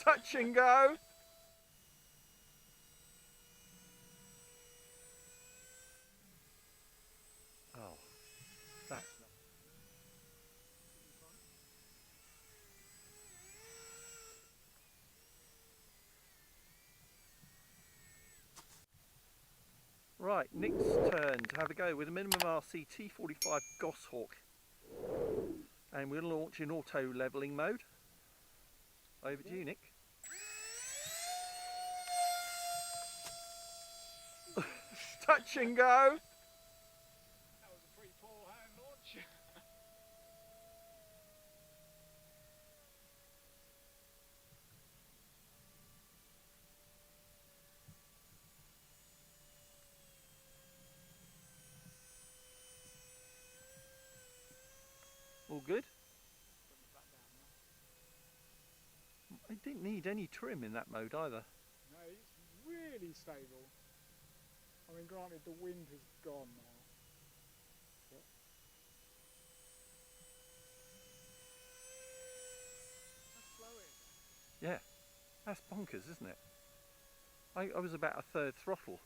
Touch and go. Oh, that's nice. Right, Nick's turn to have a go with a MinimumRC T-45 Goshawk. And we'll launch in auto levelling mode. Over to you, Nick. Touch and go. That was a pretty poor hand launch. All good? I didn't need any trim in that mode either. No, it's really stable. I mean, granted, the wind has gone now. But that's flowing. Yeah, that's bonkers, isn't it? I was about a third throttle.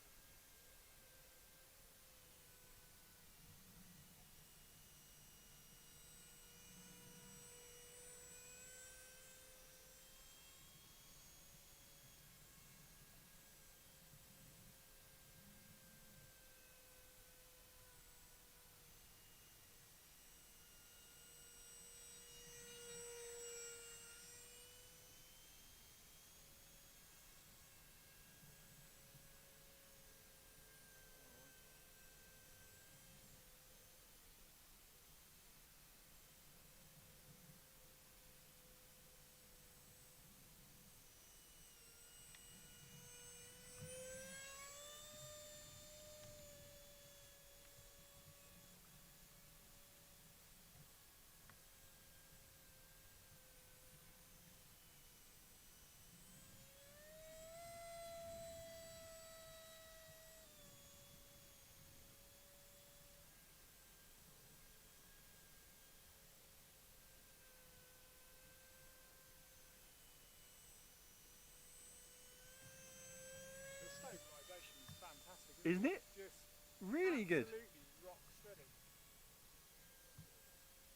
The stabilisation is fantastic, Isn't it? Just Really good. absolutely rock steady.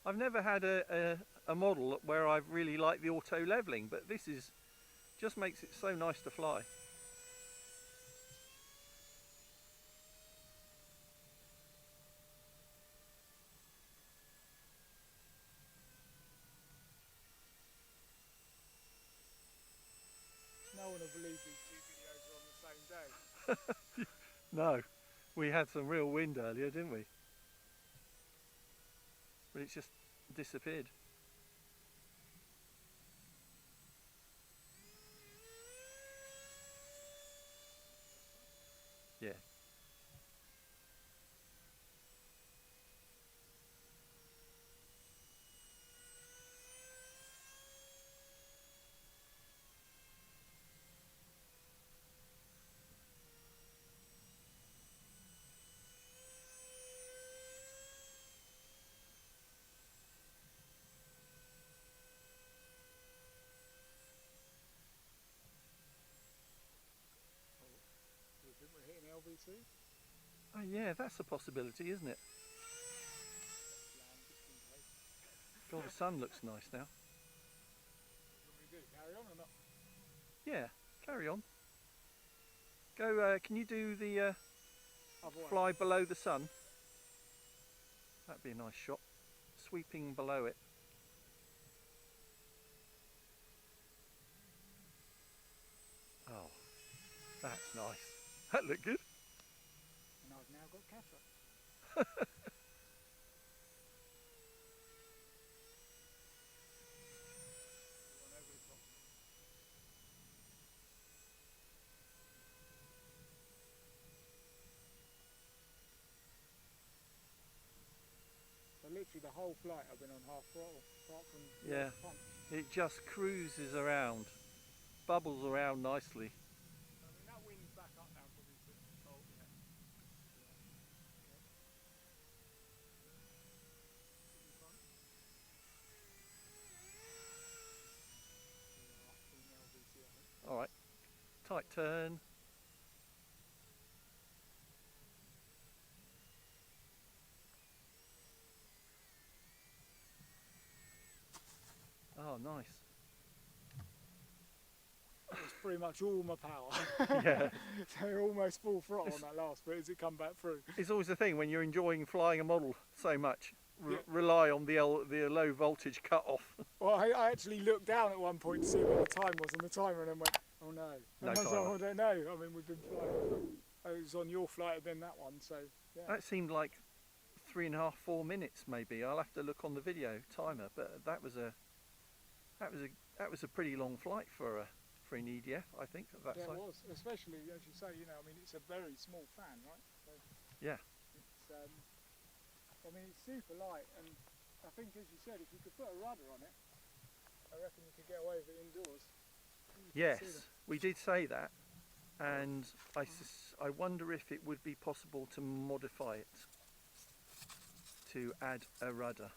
I've never had a model where I've really liked the auto levelling, but this is just makes it so nice to fly. No one will believe these two videos are on the same day. No, we had some real wind earlier, didn't we? But it's just disappeared. Yeah. Do you think we're hitting LV2? Oh yeah, that's a possibility, isn't it? Land just in case. God, the sun looks nice now. What do we do? Carry on or not? Yeah, carry on. Go, can you do the Other way. fly below the sun? That'd be a nice shot. Sweeping below it. Oh, that's nice. That looked good. And I've now got catch-up. One over the top. So literally the whole flight I've been on half throttle, apart from the Yeah. punch. It just cruises around, bubbles around nicely. I mean, that wind's back up now, probably to, oh yeah. tight turn. Oh, nice. It's pretty much all my power. Yeah. So almost full throttle on that last bit as it come back through. It's always the thing when you're enjoying flying a model so much, Yeah. rely on the low voltage cut off. Well, I actually looked down at one point to see what the time was on the timer and then went, oh no. No And I was timer. like, I don't know. I mean, we've been flying. It was on your flight and then that one, so yeah. That seemed like 3.5, 4 minutes maybe. I'll have to look on the video timer, but that was a pretty long flight for an EDF, I think. At that Yeah, side. it was, especially as you say. You know, I mean, it's a very small fan, right? So Yeah. it's, I mean, it's super light, and I think, as you said, if you could put a rudder on it, I reckon you could get away with it indoors. You can see Yes, we did say that, and I wonder if it would be possible to modify it to add a rudder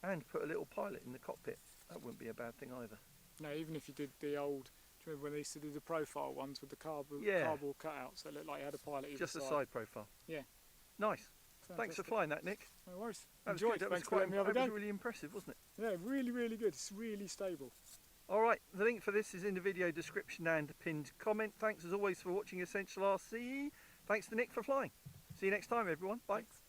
and put a little pilot in the cockpit. That wouldn't be a bad thing either. No, even if you did the old, do you remember when they used to do the profile ones with the cardboard cutouts that looked like you had a pilot either Just a side? side profile. Yeah. Nice. Thanks for Fantastic. flying that, Nick. No worries. That was Enjoyed good. it. That was Thanks for letting me have a that was go. really impressive, wasn't it? Yeah, really, really good. It's really stable. All right, the link for this is in the video description and pinned comment. Thanks as always for watching Essential RC. Thanks to Nick for flying. See you next time, everyone. Bye. Thanks.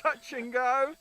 Touch and go.